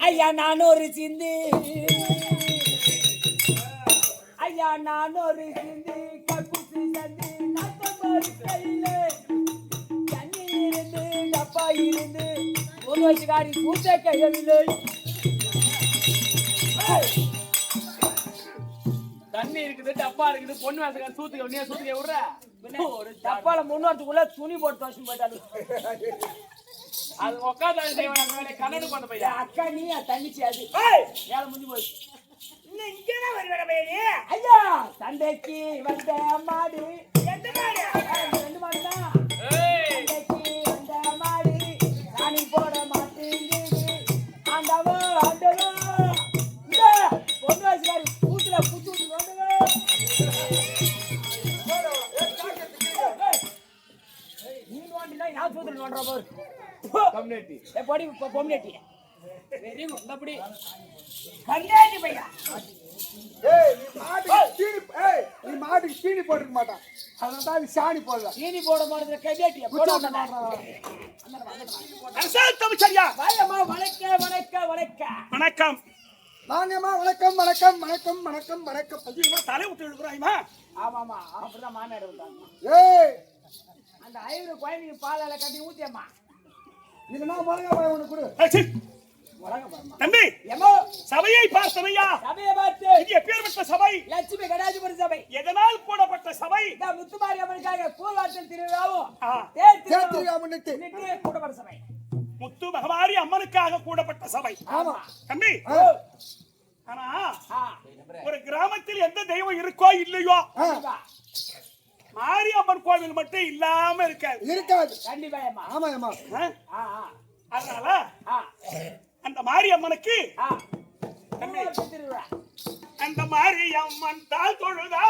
ஐயா நானொரு சிந்தி ஐயா நானொரு சிந்தி கக்குசி சந்தி நத்தமாரி கையிலே தண்ணி இருந்து டப்பா இருந்து ஒரு வயசுக்காரி பூச்சை கையவில்லை தண்ணி இருக்குது டப்பா இருக்குது பொண்ணு வாசக்கார சூத்துக்க உடனே சூத்துக்க விடுற ஒரு டப்பால முன்னோரத்துக்குள்ள துணி போட்டு வச்சு போயிட்டாரு அது உட்காந்து செய்வாங்க கண்ணடு பண்ண பையன் அக்கா நீ தங்கச்சி அது வேலை முடிஞ்சு போச்சு இங்கதான் வருவேன் பையனே ஐயா சண்டைக்கு வந்த மாடு எந்த மாடு 2 மாடு தான் சண்டைக்கு வந்த மாடு ராணி போட மாட்டேங்குது ஆண்டவோ ஆண்டவோ இந்த பொண்ணு வயசுக்காரி கூத்துல குத்து நீ நோண்டினா நான் சூத்துல நோண்டுற போது கம்யூனிட்டி பொடி பொம்னேட்டி வெரி குட் அப்படி கண்ணாடி பையா நீ மாட்டுக்கு சீனி போட்டுக்க மாட்டான் அதனால சாணி போடல சீனி போட மாட்டேங்கிற கையாட்டியா போட அரசாங்கமிச்சரியா வாயம்மா வணக்க வணக்க வணக்க வணக்கம் வாங்கம்மா வணக்கம் வணக்கம் வணக்கம் வணக்கம் வணக்கம் அதிகமா தலை விட்டு எழுதுறாய்மா ஆமாமா அப்படிதான் மாநாடு விட்டாங்க ஏய் அந்த 5 கோயிலுக்கு பாலால கட்டி ஊத்தியம்மா இதுனா முருங்கா பாய் ஒன்று கொடு தம்பி சபையை பார்த்தமையா சபையை பார்த்து இது எப்பேற்பட்ட சபை லட்சுமி கடாஜிபுர சபை எதனால் போடப்பட்ட சபை முத்துமாரி அம்மனுக்காக பூவாற்றல் திருவிழாவும் திருவிழாமுன்னிட்டு கூடப்பட்ட சபை முத்து மகமாரி அம்மனுக்காக கூடப்பட்ட சபை ஆமா தம்பி ஆனா ஒரு கிராமத்தில் எந்த தெய்வம் இருக்கோ இல்லையோ மாரியம்மன் கோவில் மட்டும் இல்லாம இருக்காது கண்டிப்பா ஆமா அதனால அந்த மாரியம்மனுக்கு அந்த மாரியம்மன் தாள் தொழுதா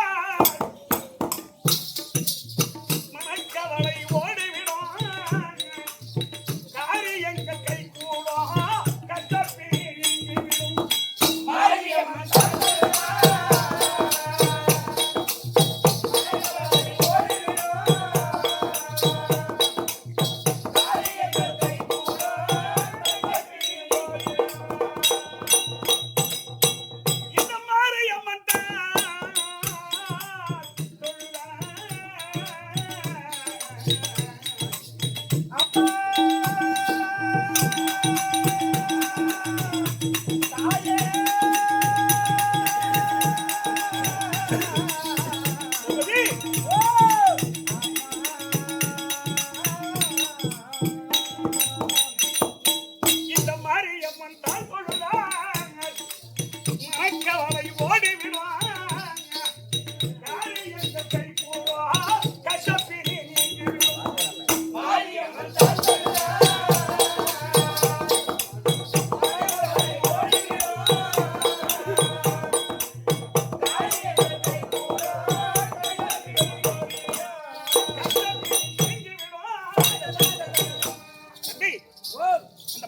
மனக்கவலை ஓடிவிடும் காரியங்கள் கை கூடும் கட்டப்பீடும் மாரியம்மன்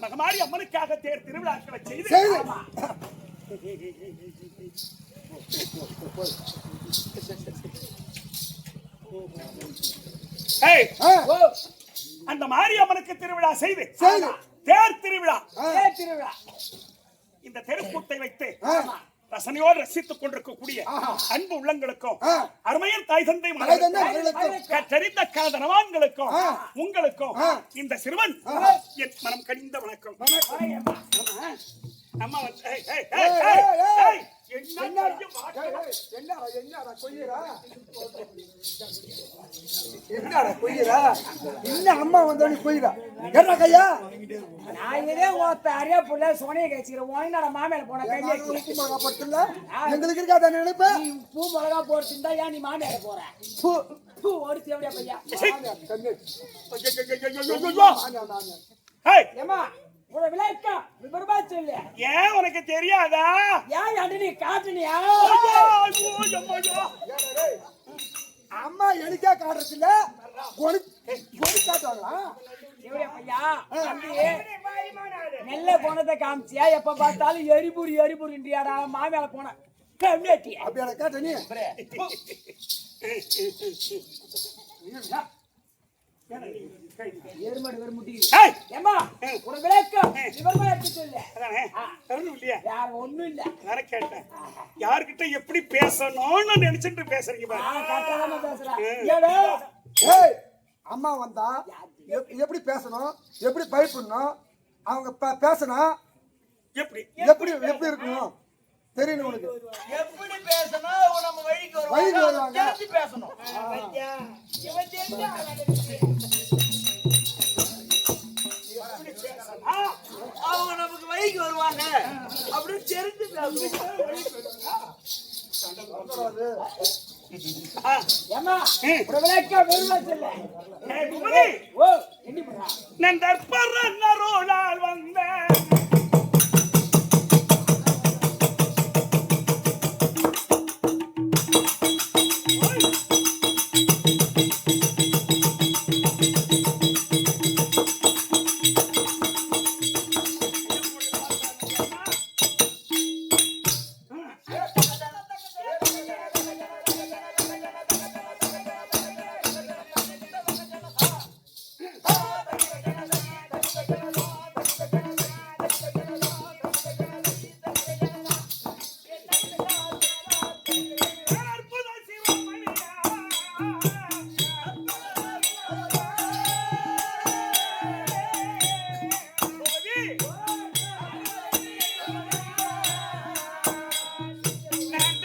மகமாரி அம்மனுக்காக தேர் திருவிழாக்களை செய்து செய்து ஏய், ஓ அந்த மாரி அம்மனுக்கு திருவிழா செய்து செய்து தேர் திருவிழா தேர் திருவிழா இந்த தெருக்கூத்தை வைத்து ஆ. ரசனையோடு ரசித்துக் கொண்டிருக்கக்கூடிய ஆஹா. அன்பு உள்ளங்களுக்கும் ஆ. அருமையர் தாய் தந்தை தாய் தந்தை மகளுக்கும் தெரிந்த காதனவான்களுக்கும் ஆ. உங்களுக்கும் ஆ. இந்த சிறுவன் ஆ. என் மனம் கனிந்த வணக்கம் வாயம்மா. அம்மா வந்து- ஏய், ஏய், ஏய், ஏய், ஏய், ஏய், ஏய். ஏய், என்ன என்னடா கையை மாட்டு- என்னடா கொய்யரா என்னடா கொய்யரா இன்னும் அம்மா வந்தோடனே கொய்யரா என்ன கையா நான் இதே ஒருத்த அரியா புள்ள சோனியை கழிச்சிக்கிறேன் உனக்கு மாமையில போன கையில உப்பு மிளகா போட்டுல எங்களுக்கு இருக்காத நினைப்ப நீ பூ மிளகா போட்டுருந்தா ஏன் நீ மாமியார போற பூ ஒரு தேவையா பையா கண்ணு ஐயோ. ஏய், ஏமா உன விளையாட்டா விபரமா சொல்லு ஏன் உனக்கு தெரியாதா ஏன் அடி நீ காட்டுனியா ஐயோ, ஐயோ, ஐயோ, ஐயோ. அம்மா எனக்கே காட்டுறது இல்ல உனக்கு காட்டுவாங்களா எவ்வளவு பையா தம்பி நெல்ல போனதை காமிச்சியா எப்ப பார்த்தாலும் எரிபுரின்றியாடா மாமியால போன கம்மியாட்டி அப்படியா காட்ட நீ எருமாடு வெறும் முட்டி ஏய், ஏமா உன விளையாட்டா விபரமா எடுத்து சொல்லு அதானே, ஒண்ணும் இல்லையா வேற ஒண்ணும் இல்ல வேற கேட்டேன் யார்கிட்ட எப்படி பேசணும்னு நினைச்சிட்டு பேசுறீங்க பாரு. நான் கட்டாம பேசுறேன் ஏடா ஏய் அம்மா வந்தா எப்படி பேசணும் எப்படி பயப்படணும் அவங்க பேசணும் எப்படி எப்படி எப்படி இருக்கணும் தெரியணும் உனக்கு எப்படி பேசணும் நம்ம வழிக்கு வழிக்கு வருவாங்க வருவாங்க. தெரிஞ்சு பேசணும் அவங்க நமக்கு வழிக்கு வருவாங்க அப்படின்னு தெரிஞ்சு பேசணும் ஆ, ஏமா உன விளையாட்டா வெறுமா சொல்லு ஏய், குமரி, ஓ என்ன பண்றா நான் தற்பரன்னருளால் வந்தேன் அற்புத சிவமணியா. கோவி. நான்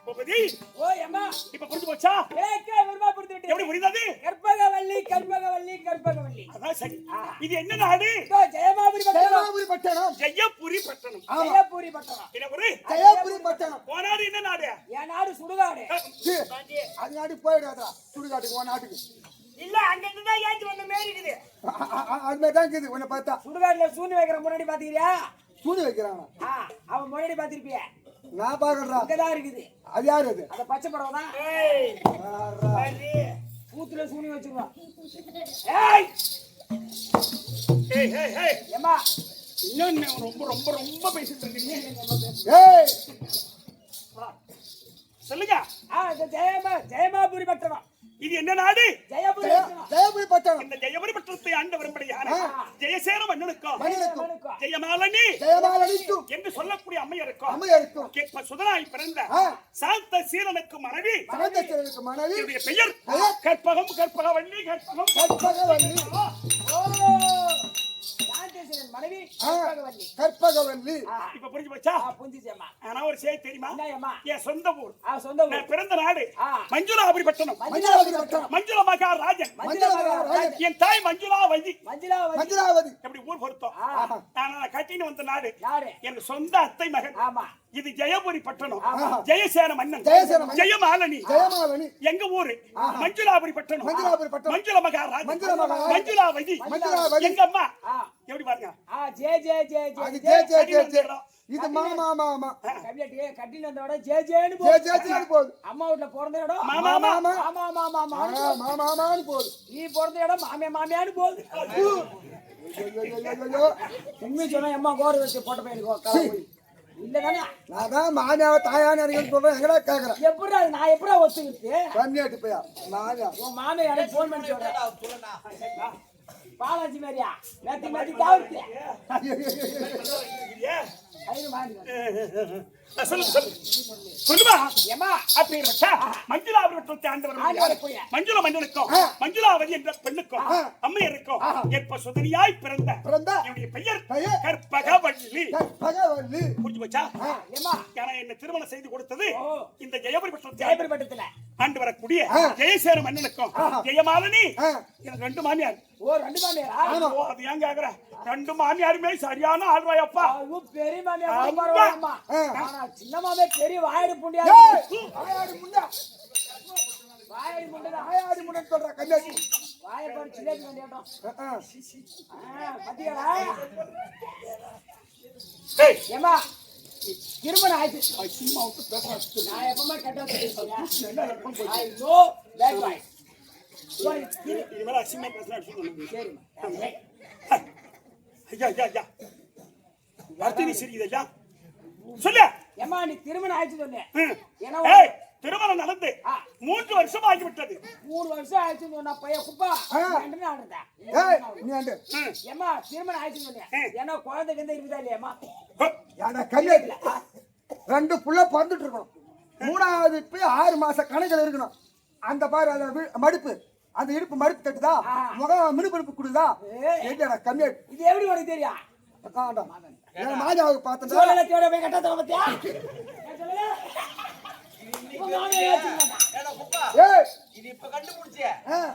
பூபதி, ஓ ஏமா இப்ப புரிஞ்சு போச்சா விளையாட்டா வெறுமா புடித்து விட்டு எப்படி புரிந்தது கற்பகவல்லி கற்பகவல்லி கற்பகவல்லி அதான் சரி இது என்ன நாடு இதோ ஜெயமாபுரி பட்டணம் ஜெயமாபுரி பட்டணம் ஜெயபுரி பட்டணம் ஆமா ஜெயபுரி பட்டணம் என்ன ஊரு ஜெயபுரி பட்டணம் போனாடு என்ன நாடு என் நாடு சுடுகாடு சீ, அது நாட்டுக்கு போயிடாதா சுடுகாட்டுக்கு உன் நாட்டுக்கு இல்ல அங்கிட்டு தான் ஏஞ்சி வந்து மேரி இருக்குது அது மாதிரி தான் இருக்குது உன்னை பார்த்தா சுடுகாட்டுல சூனி வைக்கிற முன்னாடி பாத்துக்கிறியா சூடு வைக்கிறாங்க அவன் முன்னாடி பாத்திருப்பிய நான் பாக்குறா இங்கதான் இருக்குது. அது யாரு அது அந்த பச்சை படம் தான் ஏய் ஆறா. சரி பூத்துல சூனி வச்சிருவான். ஏய் ஏய் ஏய் ஏய் ஏமா இன்னும் ரொம்ப ரொம்ப ரொம்ப பேசிட்டு இருக்கீங்க. ஏய் சொல்லுங்க இது ஜெயமாபுரி பட்டணம். இது என்ன நாடு? ஜெயபுரி பட்டணம். ஜெயபுரி பட்டணம் இந்த ஜெயபுரி பட்டணத்தை ஆண்டு வரும்படியான ஜெயசேன மன்னனுக்கும் மன்னனுக்கும் ஜெயமாலனி ஜெயமாலனிக்கும் என்று சொல்லக்கூடிய அம்மையருக்கும் அம்மையருக்கும் கேட்ப சுதனாய் பிறந்த சாந்த சீலனுக்கு மனைவி சாந்தச்சரனுக்கு மனைவி என்னுடைய பெயர் கற்பகம் கற்பகவல்லி கற்பகம் கற்பகவல்லி. ஓ சாந்தேஸ்வரன் மனைவி கற்பகவல்லி. கற்பகவல்லி. இப்ப புரிஞ்சு போச்சா? புரிஞ்சுச்சேம்மா. ஆனா ஒரு செய்தி தெரியுமா? என்னம்மா? என் சொந்த ஊர் சொந்த ஊர். நான் பிறந்த நாடு மஞ்சுளாபுரி பட்டணம். மஞ்சுளாபுரி பட்டணம். மஞ்சுள மகாராஜன். என் தாய் மஞ்சுளாவதி. மஞ்சுளாவதி. எப்படி ஊர் பொருத்தம். நான் கட்டின்னு வந்த நாடு நாடு. என் சொந்த அத்தை மகன். ஆமா. இது ஜெயபுரி பட்டணம். ஜெயசேன மன்னன். ஜெயசேன மன்னன். ஜெயமாலனி. ஜெயமாலனி. எங்க ஊரு மஞ்சுளாபுரி பட்டணம். மஞ்சுளாபுரி பட்டணம். மஞ்சுள மகாராஜன். மஞ்சுள மகாராஜன். மஞ்சுளாவதி. மஞ்சுளாவதி. எங்க அம்மா எப்படி பாருங்க. ஜே ஜே ஜே அது J J J J J. இது மாமா மாமா. கம்மியாட்டி கட்டில வந்தோட ஜே ஜேன்னு ஜே ஜே ஜேன்னு போகுது. அம்மா வீட்ல பிறந்த இடம் மாமா மாமா மாமா மாமா மாமா மாமான்னு போகுது. நீ பிறந்த இடம் மாமியா மாமியான்னு போகுது. உண்மை சொன்னா அம்மா கோர வச்சு போட்ட பையனுக்கு இல்லதானே. நான் தான் மாமியாவை தாயான்னு எனக்கு சொல்றேன். எங்கடா கேக்குறேன். எப்படா நான் எப்படா ஒத்துக்கிட்டு கம்மியாட்டு போயா மாமியா. உன் மாமியா எனக்கு போன் பண்ணி சொல்றேன். பாலாஜி மாதிரியா நேத்து மாதிரி தாவுத்து ஐயோ மாறி சொல்லு சொல்லு சொல்லுமா. ஏமா அப்பேற்பட்ட மஞ்சுளாபுரி பட்டணத்தை ஆண்டவர் மஞ்சுள மன்னனுக்கும் மஞ்சுளாவதி என்ற பெண்ணுக்கும் அம்மையருக்கும் ஏற்ப சுதனியாய் பிறந்த என்னுடைய பெயர் கற்பகவல்லி. கற்பகவல்லி. புரிஞ்சு போச்சா? ஏமா ஏன்னா என்ன திருமணம் செய்து கொடுத்தது இந்த ஜெயபுரி ஜெயபுரி பட்டணத்துல ஆண்டு வரக்கூடிய ஜெயசேன மன்னனுக்கும் ஜெயமாலனி எனக்கு 2 மாமியார். ரெண்டு மாமியாரா? அது ஏன் கேக்குற? 2 மாமியாருமே சரியான ஆள்வாயப்பா. பெரிய மாமியார் பரவாயில்லம்மா. ஆனா சின்ன மாமியார் பெரிய வாயடி புண்டியா. வாயாடி முண்டா. வாயடி முண்டா. வாயாடி முண்டன்னு சொல்ற கம்மியாட்டி. வாய பாரு சிலேஜ் வண்டியாட்டம். பத்தியாடா? ஏய் ஏமா திருமணம் ஆயிடுச்சு. சும்மா விட்டு பேச நான் எப்பவுமே கெட்ட சொல்லிருக்கேன். I know that boy. இனிமேல் அசிங்கமா பேசினா அடிச்சுக்கணும். சரிம்மா. ஐயா ஐயா ஐயா வார்த்தை சிரிக்குது ஐயா. சொல்லு. ஏமா நீ திருமணம் ஆயிடுச்சு சொன்னேன். ஏய் திருமணம் நடந்து 3 வருஷம் ஆகிவிட்டது. 3 வருஷம் ஆயிடுச்சு சொன்னா பையன் குப்பா ரெண்டு ஆடுறதா. ஏய் நீ அண்டு. ஏமா திருமணம் ஆயிடுச்சு சொன்னேன். ஏன்னா குழந்தை கந்த இருக்குதா இல்லையாமா? யாடா கம்மியாட்டி. 2 புள்ள பிறந்துட்டு இருக்கணும். 3வது போய் 6 மாச கணக்கில் இருக்கணும். அந்த பாரு அந்த மடுப்பு அந்த இடுப்பு மடுப்பு தட்டுதா முகம் மினுப்பிடுப்பு கொடுதா. ஏடா கம்மியாட்டி. இது எப்படி உனக்கு தெரியும்? நான் மாஜாவுக்கு பார்த்தேன். சோழல தேட போய் கட்டத பத்தியா? ஏய் இது இப்ப கண்டுபிடிச்சிய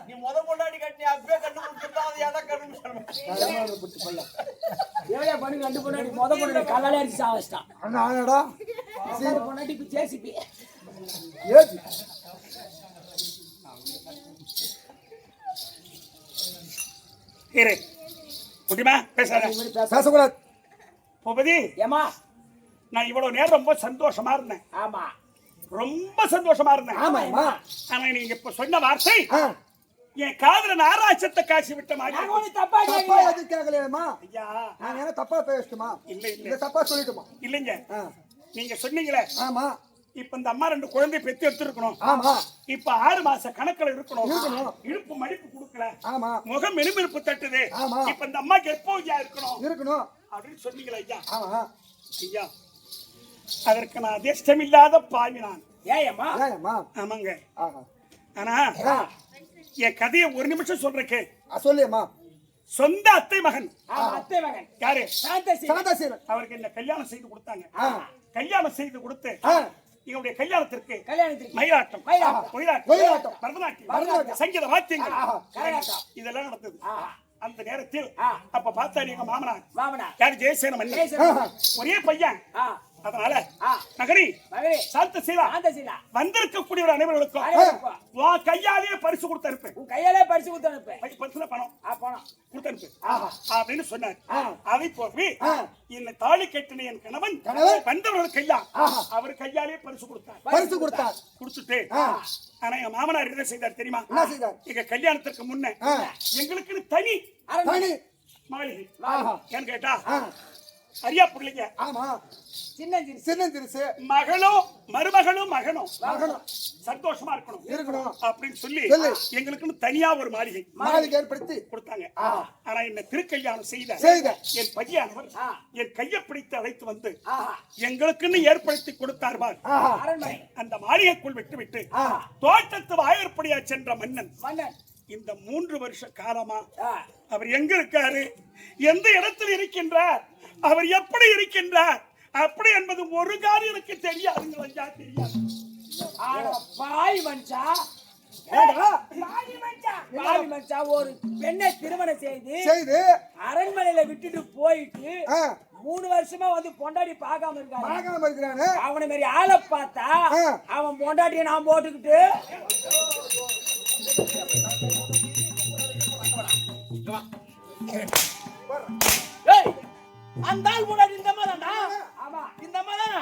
நீ முன்னாடி கட்டி அப்படியே கண்டுபிடிச்சிருந்தா அது எதை கண்டுபிடிச்சிருமா? ஏழையா பண்ணி கண்டு பொண்ணாடி பொண்ணாடி கல்லாலே அடிச்சு சாவச்சிட்டான். ஆனாடா பொண்ணாடி இப்ப ஜேசிபி. ஏய் இரு குட்டிமா பேசாத. பேசக்கூடாது. பூபதி ஏமா நான் இவ்வளவு நேரம் ரொம்ப சந்தோஷமா இருந்தேன். ஆமா ரொம்ப சந்தோஷமா இருந்தேன். ஆமா ஆனா நீங்க இப்ப சொன்ன வார்த்தை என் காதுல நாராட்சத்தை காட்சி விட்ட மாதிரி. நான் ஒண்ணு தப்பா தப்பா கேக்கல. எது கேக்கலையேமா? ஐயா நான் என்ன தப்பா பேசட்டுமா? இல்ல இல்ல இல்ல தப்பா சொல்லிட்டுமா? இல்லைங்க. நீங்க சொன்னீங்களே ஆமா இப்ப இந்த அம்மா 2 குழந்தை பெத்து எடுத்துருக்கணும். ஆமா இப்ப 6 மாச கணக்குல இருக்கணும். இருக்கணும். இடுப்பு மடிப்பு கொடுக்கல. ஆமா முகம் மெனுமெனுப்பு தட்டுது. ஆமா. இப்ப இந்த அம்மா கர்ப்பவதியா இருக்கணும் இருக்கணும். அப்படின்னு சொன்னீங்களே ஐயா. ஆமா ஐயா அதற்கு நான் அதிர்ஷ்டம் இல்லாத பாவி நான். ஏயம்மா ஏம்மா? ஆமாங்க. ஆஹா ஆனா என் கதையை ஒரு நிமிஷம் சொல்றேன். சொல்லியம்மா. சொந்த அத்தை மகன் அத்தை மகன் யாரு? சாந்தசீலன். அவருக்கு என்ன கல்யாணம் செய்து கொடுத்தாங்க. கல்யாணம் செய்து கொடுத்து எங்களுடைய கல்யாணத்திற்கு கல்யாணத்துக்கு மயிலாட்டம் ஒயிலாட்டம், பரதநாட்டியம் சங்கீத வாத்தியங்கள் கல்யாணம் இதெல்லாம் நடந்தது. அந்த நேரத்தில் அப்ப பார்த்தாரு எங்க மாமனார் மாமனா யாரு? ஜெயசேன மன்னன். ஒரே பையன் அதனால ஆ. நகரி மகளே சாந்த சீலா ஆந்தசிலா வந்திருக்கக்கூடிய ஒரு அனைவர்களுக்கும் அனைவருக்கும் உன் கையாலேயே பரிசு கொடுத்து அனுப்பு. உன் கையாலே பரிசு கொடுத்து அனுப்பு. பரிசுல பணம் போனோம் கொடுத்து அனுப்பு ஆஹா. அப்படின்னு சொன்னார். அதை போய் இந்த தாலி கட்டின என் கணவன் வந்தவர்கள் கையா அவர் கையாலே பரிசு கொடுத்தார். பரிசு கொடுத்தார். கொடுத்துட்டு ஆனா எங்க மாமனார் என்ன செய்தார் தெரியுமா? என்ன செய்தார்? எங்க கல்யாணத்துக்கு முன்ன எங்களுக்கு தனி தனி மாளிகை ஆஹா. ஏன்னு கேட்டா அரியா பிள்ளைங்க ஆமா சின்னஞ்சிறுசு மகளும் மருமகளும் மகனும் மகனும் சந்தோஷமா இருக்கணும் இருக்கணும் அப்படின்னு சொல்லி சொல்லு. எங்களுக்குன்னு தனியா ஒரு மாளிகை மாளிகை ஏற்படுத்தி கொடுத்தாங்க. ஆனா என்ன திருக்கல்யாணம் செய்த என் பையனவர் என் கையை பிடித்து அழைத்து வந்து எங்களுக்குன்னு ஏற்படுத்தி கொடுத்தார்கள். அரண்மனை அந்த மாளிகைக்குள் விட்டு தோட்டத்து வாயற்படியா சென்ற மன்னன் மன்னன் இந்த 3 வருஷ காலமா அவர் எங்க இருக்காரு, எந்த இடத்தில் இருக்கின்றார், அவர் எப்படி இருக்கின்றார் அப்படி என்பது ஒரு காரியம் எனக்கு தெரியாதுங்க. தெரியாது. பாய் மனுஷா பாய் மனுஷா ஒரு பெண்ணை திருமணம் செய்து அரண்மனையில விட்டுட்டு போயிட்டு 3 வருஷமா வந்து பொண்டாடி பார்க்காம இருக்காங்க. அவனை மாதிரி ஆளை பார்த்தா அவன் பொண்டாட்டியை நான் போட்டுக்கிட்டு அந்த ஆள் முன்னாடி இந்த மாதிரிடா. ஆமா இந்த மாதிரி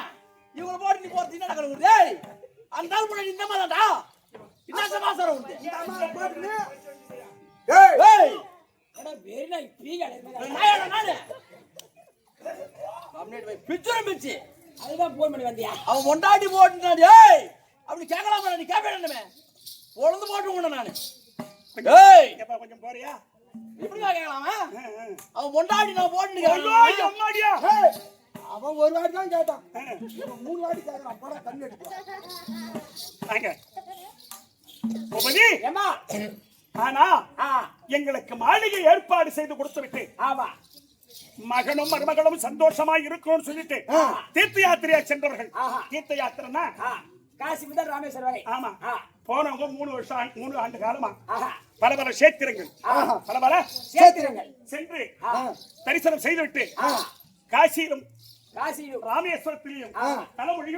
இவங்க போட்டு நீ போறது என்ன நடக்குது? டேய் அந்த ஆள் முன்னாடி இந்த மாதிரிடா. என்ன சமாசாரம் உண்டு? ஏய் அட வெரி நைஸ் பீகல நாயடா நானே கம்ப்ளீட் பை பிச்சர் பிச்சி. அதுதான் போன் பண்ணி வந்தியா? அவன் மொண்டாடி போட்டுனா டேய் அப்படி கேட்கலாமா? நீ கேட்பேனமே பொழுது போட்டு உண்ண நானு. டேய் எப்ப கொஞ்சம் போறியா? இப்படி கேட்கலாமா? அவன் மொண்டாடி நான் போட்டு ஐயோ அம்மாடியா. அவன் ஒரு வாட்டி தான் கேட்டான், 3 வாட்டி கேட்கறான். போடா தண்ணி எடுத்து வாங்க பூபதி. ஏமா ஆனா எங்களுக்கு மாளிகை ஏற்பாடு செய்து கொடுத்து விட்டு ஆமா மகனும் மருமகளும் சந்தோஷமா இருக்கணும்னு சொல்லிட்டு தீர்த்த யாத்திரையா சென்றவர்கள். தீர்த்த யாத்திரைனா காசி முதல் ராமேஸ்வரம் வரை. ஆமா போனவங்க 3 ஆண்டு காலமா பல பல சேத்திரங்கள் பல பல சேத்திரங்கள் சென்று தரிசனம் செய்துவிட்டு காசியிலும் ராமேஸ்வரத்திலையும் தலைமொழி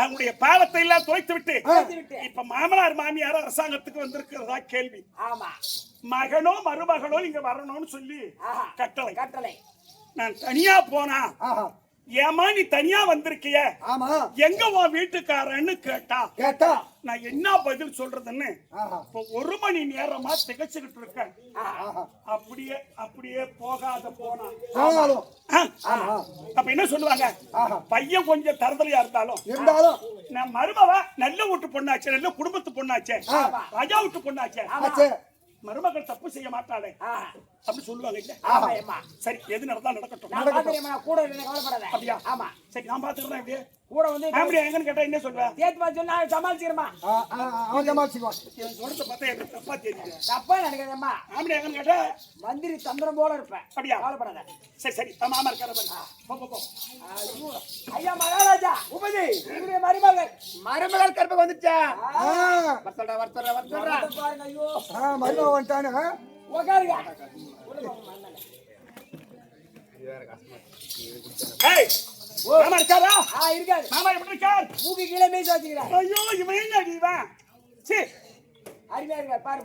அவங்களுடைய பாவத்தை எல்லாம் துவைத்து விட்டு இப்ப மாமனார் மாமியார் அரசாங்கத்துக்கு வந்திருக்கிறதா கேள்வி. ஆமா மகனோ மருமகளோ இங்க வரணும்னு சொல்லி கட்டளை. நான் தனியா போனா ஏமா நீ தனியா வந்திருக்கிய, ஆமா எங்க உன் வீட்டுக்காரன்னு கேட்டா நான் என்ன பதில் சொல்றதுன்னு இப்ப 1 மணி நேரமா திகச்சுக்கிட்டு இருக்கேன். அப்படியே போகாத போனா அப்ப என்ன சொல்லுவாங்க, பையன் கொஞ்சம் தரதலையா இருந்தாலும் நான் மருமவ நல்ல வீட்டு பொண்ணாச்சே, நல்ல குடும்பத்து பொண்ணாச்சே, ராஜா வீட்டு பொண்ணாச்சே, மருமகள் தப்பு செய்ய மாட்டாளே அப்படி சொல்லுவாங்க இல்ல. சரி எது நடந்தாலும் நடக்கட்டும். கூட கவலைப்படாத. அப்படியா? ஆமா சரி நான் பாத்துக்கிறேன். அப்படியே கூட வந்து அப்படியே எங்கன்னு கேட்டா என்ன சொல்லுவேன்? தேத்து பார்த்து சொன்னா சமாளிச்சிருமா. அவன் சமாளிச்சுக்குவான். சொல்றத பார்த்தா எனக்கு தப்பா தெரியுது. தப்பா நினைக்காதம்மா. அப்படியே எங்கன்னு கேட்டா மந்திரி தந்திரம் போல இருப்பேன். அப்படியா? கவலைப்படாத. சரி மாமா இருக்காரு போ. ஐயா மகாராஜா உபதி இவருடைய மருமகள் கற்ப வந்துச்சா? வர்த்தடா பாருங்க. ஐயோ மருமகன் வந்துட்டானு உட்காருங்க. ஏய் மாமா இருக்காரா? இருக்காரு. மாமா எப்படி இருக்கார்? மூக்கு கீழே மீச வச்சுக்கிறார். ஐயோ இவன் என்ன இவன்? சீ அருமையா இருக்கார். பாரு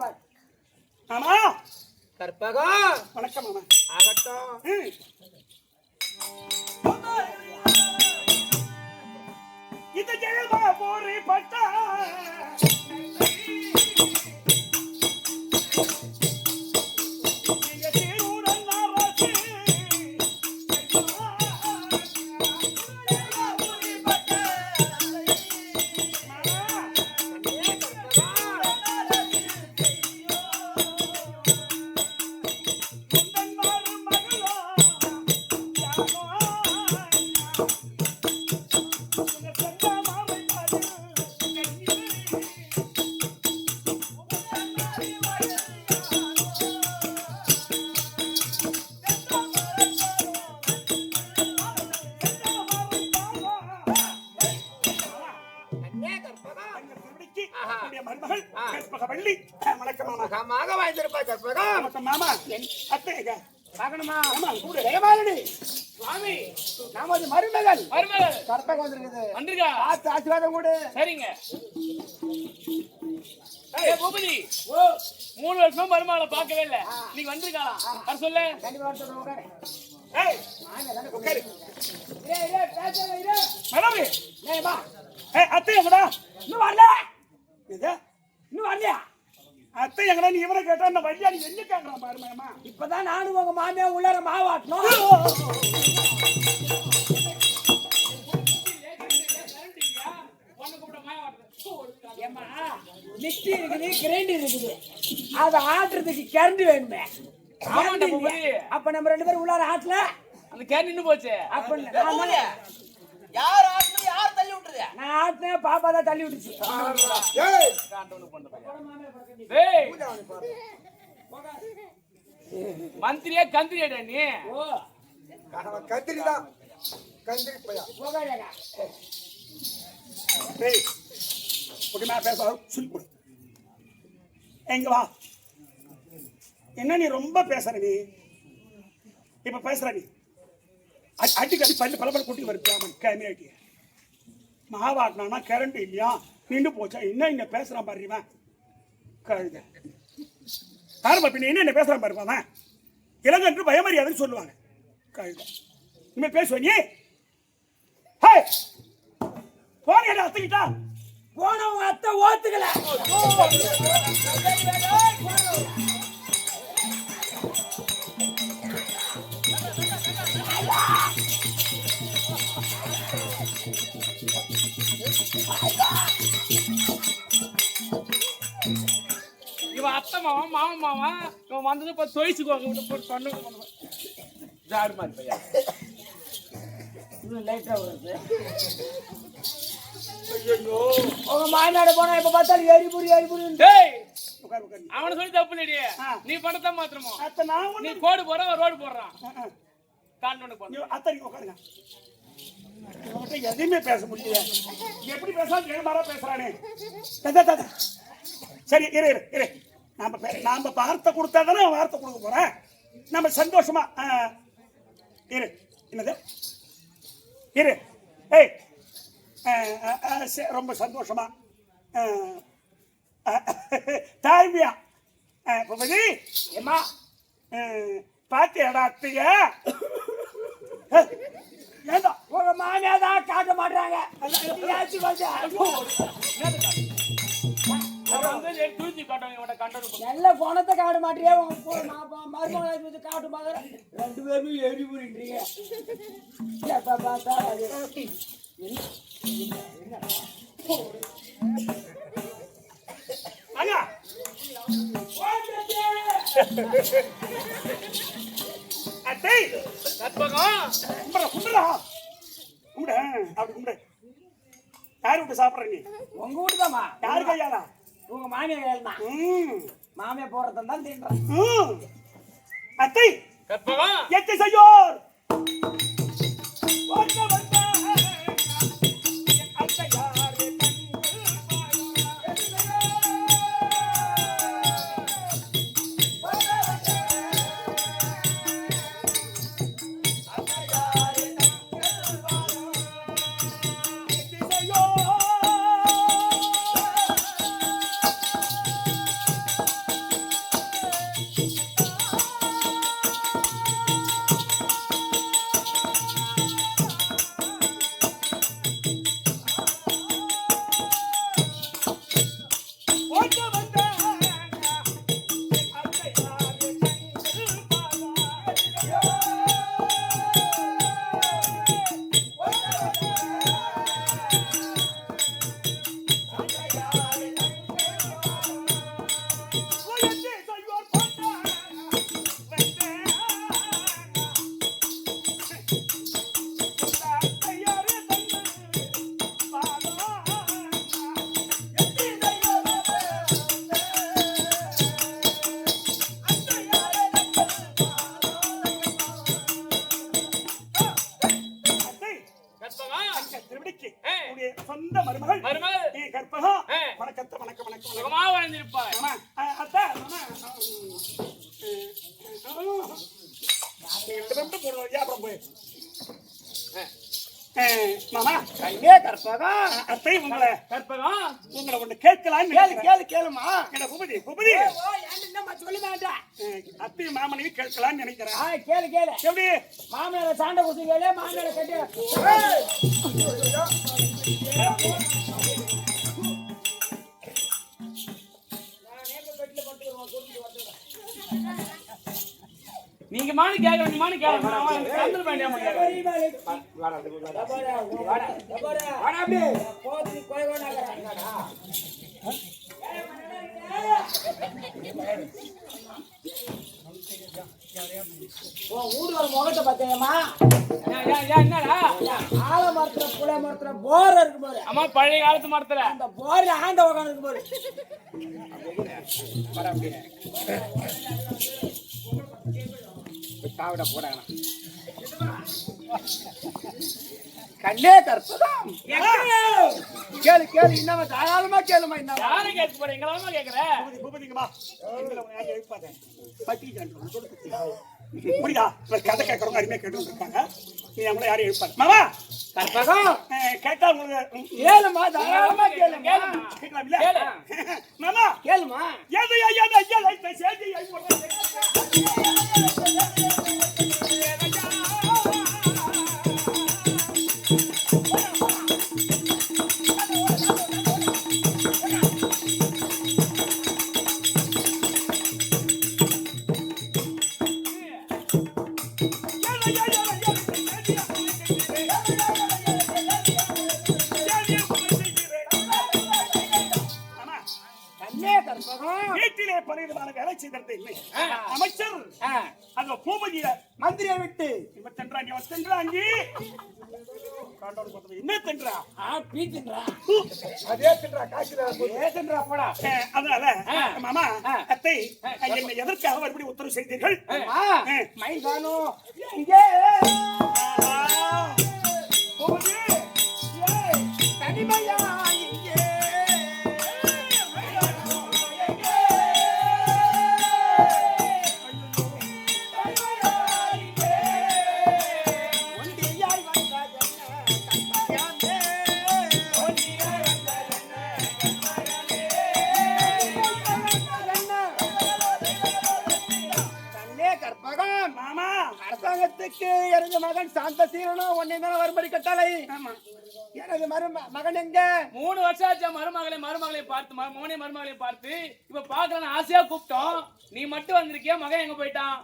மாமா. கற்பகம் வணக்கம் மாமா. ஆகட்டும். இது ஜெயமா போரி பட்டா பார்க்கணுமா? ஆமா கூடு. ஜெயமாலினி சுவாமி நமது மருமகள் மருமகள் கற்பக வந்திருக்குது. வந்திருக்கா? பார்த்து ஆசீர்வாதம் கொடு. சரிங்க. ஏய் பூபதி, ஓ 3 வருஷமா மருமகளை பார்க்கவே இல்ல. நீ வந்திருக்காளா? வர சொல்லு. கண்டிப்பா வர சொல்றேன். உட்காரு. ஏய் வாங்க, தானே உட்காரு. பேசுறேன் இரு. மனோவி ஏய் வா. ஏய் அத்தை எங்கடா? இன்னும் வரல. இது இன்னும் வரலையா? அத்தை எங்கடா? நீ இவரை கேட்டா இந்த வழியா நீ எங்க கேக்குறான் பாரு மாமா. இப்பதான் நானும் உங்க மாமியா உள்ளார மாவாட்டணும். ஏம்மா, மிக்ஸி இருக்குது, கிரைண்டர் இருக்குது. அதை ஆட்டுறதுக்கு கரண்ட் வேணுமே. ஆமாண்டா பூபதி. அப்ப நம்ம 2 பேரும் உள்ளார ஆட்டல. அந்த கேன் நின்னு போச்சு. அப்ப யார் ஆட்டுறது யார் தள்ளி விட்டுறது? நான் ஆட்டினேன், பாப்பா தான் தள்ளி விட்டுச்சு. ஏய் டேய் மந்திரியா கந்திரியாடா நீ? ஓ அவன் கத்திரி தான் கந்திரி பையா. போகாதேங்க. டேய் குடிமா பேச சொல்லி கொடு. எங்க வா. என்ன நீ ரொம்ப பேசுற நீ? இப்ப பேசுற நீ அடிக்கடி பல்லு பல கூட்டி வருது கேமியாட்டி மாவாட்டினா கரண்ட் இல்லையா நின்று போச்சா என்ன இங்க பேசுறான் பாருமா கழுத பாருமா பின்ன என்ன பேசுறான் பாருமா இளங்கன்று பயமரியாதைன்னு சொல்லுவாங்க கழுத இனிமே பேசுவ நீ போன என்ன அத்துக்கிட்டா போனவங்க அத்தை ஓத்துக்கல. இவன் அத்தை மாவன் மாமன் மாவன் இவன் வந்தது இப்போ தொழிச்சுக்குவாங்க பண்ணு ஜாடு மாதிரி பையன். இன்னும் லைட்டா வருது. உங்க மாநாடு போனா இப்ப பார்த்தாலும் எரிபுரி டேய் உட்கார் உட்கார் அவனை சொல்லி தப்பு இல்லையே. நீ பண்ணத்தான் மாத்திரமோ. அத்தை நான் நீ ஒண்ணு கோடு போற ரோடு போடுறான். காண்டோன்னு போன அத்தை உட்காருங்க எதையுமே பேச முடியல எப்படி பேசலாம் கேள்மாரா பேசுறானே சரி இரு இரு இரு நாம வார்த்தை கொடுத்தா தானே வார்த்தை கொடுக்க போறேன் நம்ம சந்தோஷமா இரு என்னது இரு ஏய் ரொம்ப சந்தோஷமா தாய்மையா பூபதி ஏமா பாத்தியாடா அத்தைய ஏண்டா உங்க மாமியா தான் காட்ட மாட்டாங்க. தூச்சி காட்டுவாங்க இவனை கண்டோன்னு. நல்ல குணத்தை காட்ட மாட்டியா? உங்க மருமகளை காட்டு மாதிரி 2 பேருமே எரிபுரின்றீங்க. பார்த்தா அண்ணா அத்தை கற்பகம் கும்பிட கும்பிடா கும்பிட அப்படி கும்பிட யாரு விட்டு சாப்பிட்ற நீ உங்க வீட்டுதாம்மா. யாரு கையாளா உங்க மாமியா கையால் தான். மாமியா போறதான் தான் தின்றான். அத்தை கற்பகம் எத்தை செய்யோர் சொந்த மருமகள் கற்பகம் வணக்கத்தை வணக்கம் வணக்கம் வாழ்ந்திருப்பாய். அத்தை நீ 2 3 வழியா அப்புறம் போய் மாமா கையே கற்பகம் அத்தை உங்களை கற்பகம் ஒண்ணு கேட்கலான்னு கேளு கேளு கேளுமா என்ன பூபதி பூபதி என்னம்மா சொல்ல வேண்டாம். அத்தை மாமனையும் கேட்கலான்னு நினைக்கிறேன் கேளு கேளு. எப்படி மாமனார சாண்டை குத்தி கேளு, மாமனார கட்டி. நீங்க மானு கேட்க வேண்டிய மானு கேட்க கந்தல் வேண்டியாம முகத்தை பார்த்தேம்மா. என்னடா ஆல மரத்துல புளை மரத்துல போர் இருக்கு பாரு. அம்மா பழைய காலத்து மரத்துல அந்த போர்ல ஆண்ட உட்காந்து இருக்கு பாரு. சாவிட போறாங்க கண்ணே கற்பகம் கேளு கேளு இன்னமா தாராளமா கேளுமா இன்னமா யாரை கேட்க போறீங்க எங்களாமா கேக்குற பூபதிங்கம்மா எங்களை யாரும் எழுப்பாத பட்டிக்காண்டு புரியுதா கதை கேட்கறவங்க அருமையா கேட்டு இருக்காங்க நீ நம்மள யாரும் எழுப்பாரு மாமா கற்பகம் கேட்டா உங்களுக்கு கேளுமா தாராளமா கேளுங்க கேட்கலாம் இல்ல மாமா கேளுமா ஏதோ ஐயா லைட் சேதி ஐ வீட்டிலே பணியிடமான வேலை செய்தது இல்லை அமைச்சர் அந்த பூபதிய மந்திரியை விட்டு இவன் தென்றாங்கி என்ன தென்றா அதே தின்றா காசுல ஏசன்றா போடா அதனால மாமா அத்தை என்னை எதற்காக மறுபடியும் உத்தரவு செய்தீர்கள் மைதானோ இங்கே பூபதி தனிமையா இங்கே மாமா அரசாங்கத்துக்கு எனது மகன் சாந்த சீரனும் உன்னை தானே வரும்படி கட்டளை எனது மகன் எங்க 3 வருஷம் ஆச்சு மருமகளை பார்த்து மருமகளை பார்த்து இப்ப பாக்கலான்னு ஆசையா கூப்பிட்டோம் நீ மட்டும் வந்திருக்கியா மகன் எங்க போயிட்டான்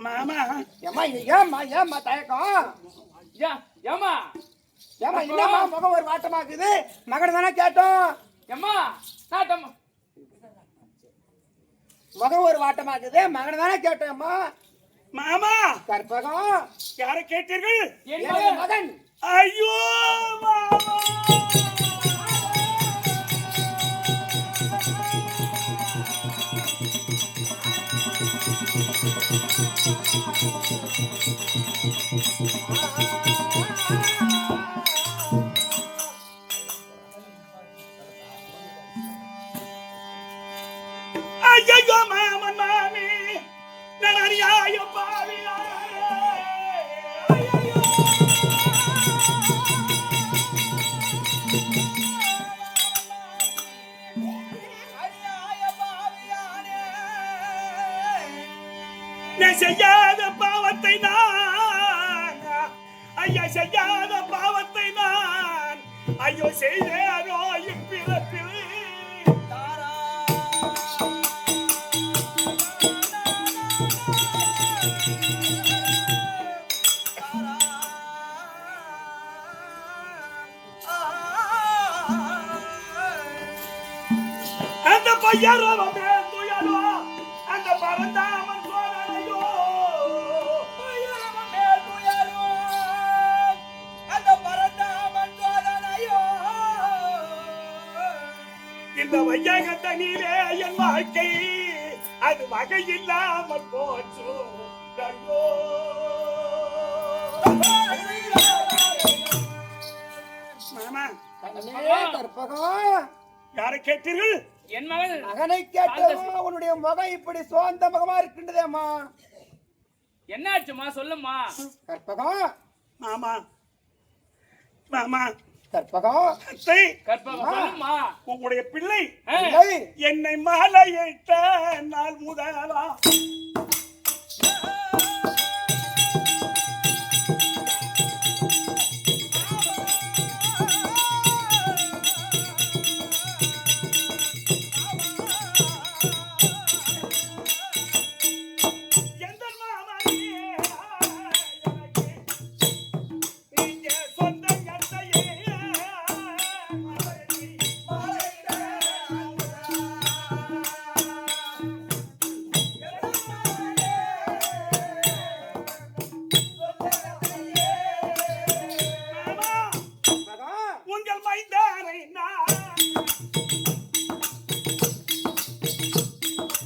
மாமா ஏமா இது ஏமா தயக்கம் ஏமா என்னமா முகம் ஒரு வாட்டமாக்குது மகன் தானே கேட்டோம் ஏமா நாட்டம்மா முகம் ஒரு வாட்டமாக்குது மகன் தானே கேட்டோம்மா மாமா கற்பகம் யாரை கேட்டீர்கள் என்னோட மகன் ஐயோ மாமா ஐயோ மாமன் மாமி நான் அறியாயோ பாவியா செய்யாத பாவத்தை நான் ஐயா செய்யாத பாவத்தை நான் ஐயோ செய்தேனோ இப்பிறப்பில் அந்த பையரோ துயரோ அந்த பரந்தாமன் சோதனையோ இந்த வையகத்த நீரே என் வாழ்க்கை அது வகை இல்லாமல் போச்சு ஐயோ மாமா கற்பகம் யாரை கேட்டீர்கள் என் மகன் மகனை கேட்டதும் உன்னுடைய முகம் இப்படி சோர்ந்த முகமா இருக்கின்றதேம்மா. என்னாச்சுமா சொல்லுமா. கற்பகம் மாமா மாமா கற்பகம் அத்தை, கற்பகம் சொல்லுமா. உங்களுடைய பிள்ளை இல்லை. என்னை மாலையிட்ட நாள் முதலா எந்த மாமனியே எனக்கு இங்கே சொந்த எந்தையே உங்கள் மைந்தாரை நான்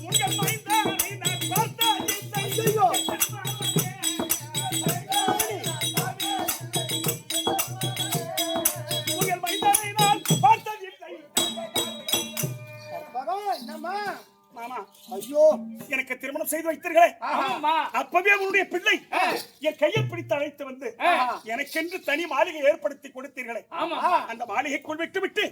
உங்கள் மைந்தாரை நான் பார்த்ததில்லை. ஐயோ உங்கள் மைந்தாரை நான் பார்த்ததில்லை. கற்பகம் என்னம்மா. மாமா ஐயோ எனக்கு திருமணம் செய்து வைத்தீர்களே, ஆமாம்மா. அப்பவே உன்னுடைய பிள்ளை என் கையை பிடித்து அழைத்து வந்து எனக்கென்று தனி மாளிகை ஏற்படுத்தி கொடுத்தீர்களே, ஆமா. அந்த மாளிகைக்குள் விட்டு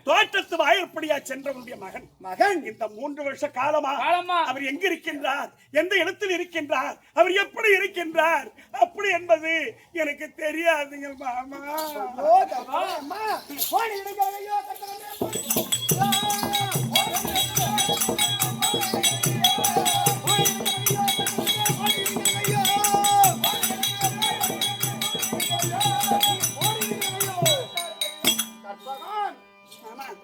தோட்டத்து வாயிற்படியா சென்ற உன்னுடைய மகன் மகன் இந்த 3 வருஷ காலமா காலமா. அவர் எங்க இருக்கின்றார், எந்த இடத்தில் இருக்கின்றார், அவர் எப்படி இருக்கின்றார் அப்படி என்பது எனக்கு தெரியாதுங்க மாமா. ஐயோ கற்பகம் அம்மா போன் எடுங்க. ஐயோ கற்பகம் கற்பகம்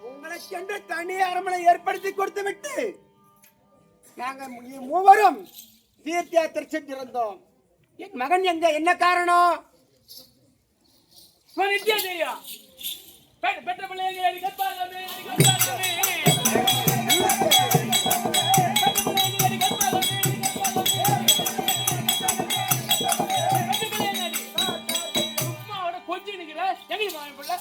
உங்களுக்கென்று தனி அரண்மனை ஏற்படுத்தி கொடுத்து விட்டு நாங்கள் மூவரும் தீர்த்த யாத்திரை சென்றிருந்தோம். என் மகன் எங்க, என்ன காரணம்? நித்யா தேயா பெற்ற பிள்ளைங்க கற்பாகமே கொஞ்சம் நிக்கிற எங்க பிள்ளை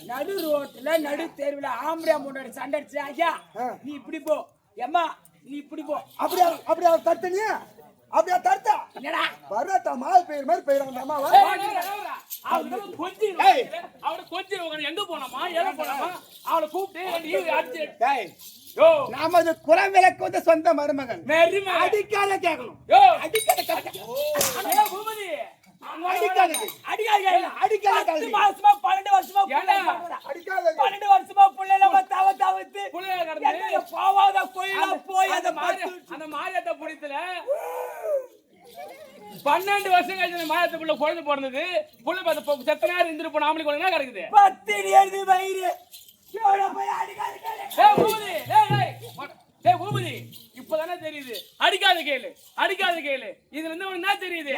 நடு ரோட்ல நடு தெருவுல ஆம்படியா முன்னாடி சண்டை அடிச்சு, ஐயா நீ இப்படி போ, எம்மா நீ இப்படி போ. அப்படியா தடுத்தனியா? அப்படியா தடுத்தா? என்னடா வர்றா மாவு பெயர் மாதிரி பெயர் அம்மாவா? அவளை கொஞ்சம் எங்க போனோமா எங்க போனோமா அவளை கூப்பிட்டு அடிச்சு நாம குலம் விளக்கு வந்து சொந்த மருமகன் அடிக்காத கேட்கணும். அடிக்காத 12 வருஷமா பிள்ளைல தவத்து போவாத கோயில போய் அந்த மாரியத்தை புடித்துல 12 வருஷம் கழிச்சு மாரியத்தை புள்ள குழந்தை பிறந்தது. புள்ள பார்த்து செத்த நேரம் இருந்துட்டு போன ஆம்பளை குழந்தை கிடக்குது. 10 எழுது வயிறு பூபதி இப்பதானே தெரியுது. அடிக்காத கேளு இதுல இருந்து உனக்கு என்ன தெரியுது?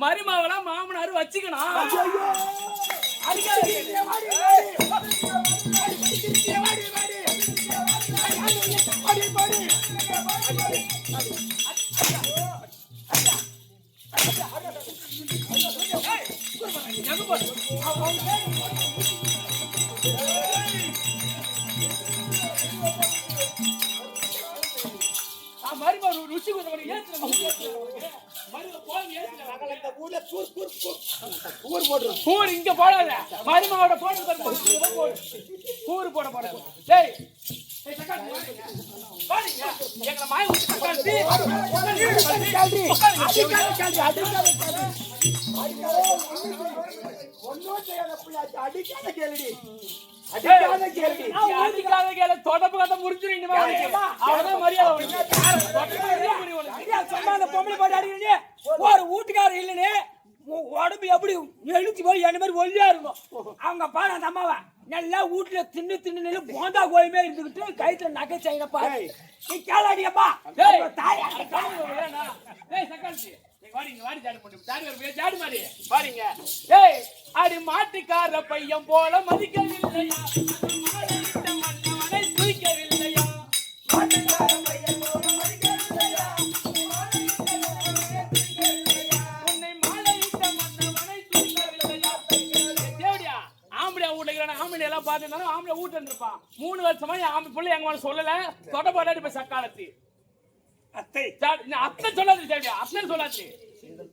மருமகளா மாமனார் வச்சுக்கணும். அடிக்காத கேளு. ருச்சி இங்க போடாத மருமகளோட போடு கூறு போட எங்களை மாய விட்டு சக்காலத்தி அடிக்காத கேளுடி அடிக்காத கேள தொடப்பு கதை முடிஞ்சிரும் இனிமே அவ்வளவுதான் மரியாதை சொன்ன பொம்பளை பாட்டு அடிக்கிறீங்க ஒரு வீட்டுக்காரர் இல்லைன்னு உடம்பு எப்படி எழுச்சி போய் என்ன மாதிரி ஒல்லியா இருக்கும் அவங்க பாரு அந்த அம்மாவை நல்லா வீட்டுல தின்னு போந்தா கோயமே இருந்துகிட்டு கைத்துல நகை செய்யற பாரு நீ கேளாடியப்பா தாயா அடி மாட்டுக்கார பையன் போல மதிக்கவில்லையா துய்க்கவில்லையா மாட்டுக்கார பையன் போல மதிக்கவில்லையா உன்னை மாலையிட்ட மன்னவனை துய்க்கவில்லையா தேவடியா ஆம்பளை வீட்டுல ஆம்பளை எல்லாம் பார்த்துருந்தாலும் ஆம்பளை வீட்டு இருந்திருப்பான் 3 வருஷமா ஆம்பளை பிள்ளை எங்க சொல்லல தொட போடாடி இப்ப சக்காலத்தி அத்தை அத்தை சொல்லாது தேவடியா அத்தை சொல்லாது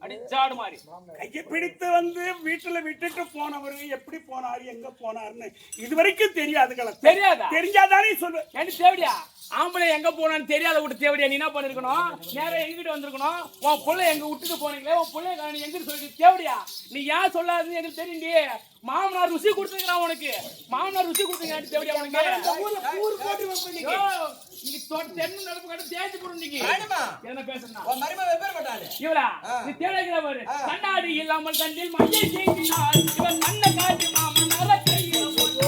அடிச்சாடு மாதிரி கையை பிடித்து வந்து வீட்டுல விட்டுட்டு போனவரு எப்படி போனாரு எங்க போனாருன்னு இதுவரைக்கும் தெரியாதுங்களா? தெரியாதா? தெரிஞ்சாதானே சொல்லுவேன். எனக்கு தேவடியா ஆம்பளை எங்க போனான்னு தெரியாத விட்டு தேவடியா நீ என்ன பண்ணிருக்கணும்? நேரம் எங்கிட்டு வந்திருக்கணும். உன் பிள்ளை எங்க விட்டுட்டு போனீங்களே உன் பிள்ளை எங்கிட்டு சொல்லி தேவடியா நீ ஏன் சொல்லாதுன்னு எனக்கு தெரியுண்டியே. மாமனார் ருசி கொடுத்துருக்கான் உனக்கு. மாமனார் ருசி கொடுத்துருக்கான் தேவடியா உனக்கு. நீ தென்னு நடப்பு கடை தேய்ச்சி போடும் நீங்க என்ன பேசுறா இவரா நீ தேவைக்கிற பாரு கண்ணாடி இல்லாமல் கண்ணில் மையை செய்தினார் இவன் மண்ணை காட்டி மாமனார கையில போட்டு